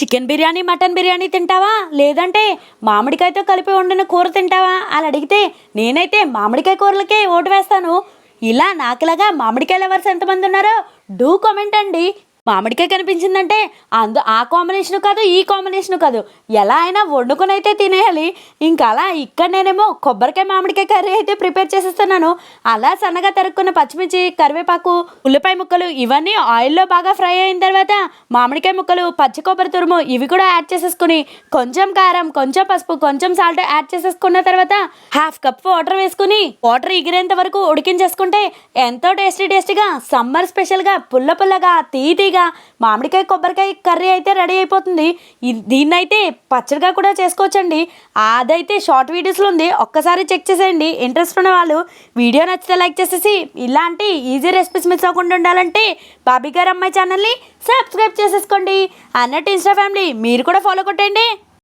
Chicken biryani mutton biryani తింటావా లేదంటే మామిడికాయతో కలిపి వండిన కూర తింటావా అని అడిగితే నేనైతే మామిడికాయ కూరలకే ఓటు వేస్తాను. ఇలా నాకులాగా మామిడికాయ లవర్స్ ఎంతమంది ఉన్నారో డూ కామెంట్ అండి. మామిడికాయ కనిపించిందంటే ఆ కాంబినేషన్ కాదు ఈ కాంబినేషన్ కాదు, ఎలా అయినా వండుకొని అయితే తినేయాలి. ఇంకా అలా ఇక్కడ నేనేమో కొబ్బరికాయ మామిడికాయ కర్రీ అయితే ప్రిపేర్ చేసేస్తున్నాను. అలా సన్నగా తరుక్కున్న పచ్చిమిర్చి కరివేపాకు ఉల్లిపాయ ముక్కలు ఇవన్నీ ఆయిల్లో బాగా ఫ్రై అయిన తర్వాత మామిడికాయ ముక్కలు పచ్చి కొబ్బరి తురుము ఇవి కూడా యాడ్ చేసేసుకుని కొంచెం కారం కొంచెం పసుపు కొంచెం సాల్ట్ యాడ్ చేసేసుకున్న తర్వాత హాఫ్ కప్ వాటర్ వేసుకుని వాటర్ ఎగిరేంత వరకు ఉడికించేసుకుంటే ఎంతో టేస్టీగా సమ్మర్ స్పెషల్గా పుల్ల పుల్లగా తీగా మామిడికాయ కొబ్బరికాయ కర్రీ అయితే రెడీ అయిపోతుంది. దీన్నైతే పచ్చడిగా కూడా చేసుకోవచ్చండి. అదైతే షార్ట్ వీడియోస్లో ఉంది, ఒక్కసారి చెక్ చేసేయండి. ఇంట్రెస్ట్ ఉన్న వాళ్ళు వీడియో నచ్చితే లైక్ చేసేసి ఇలాంటి ఈజీ రెసిపీస్ మిస్ అవ్వకుండా ఉండాలంటే బాబీ గారు అమ్మాయి ఛానల్ని సబ్స్క్రైబ్ చేసేసుకోండి. అన్నట్టు ఇన్స్టా ఫ్యామిలీ మీరు కూడా ఫాలో కొట్టండి.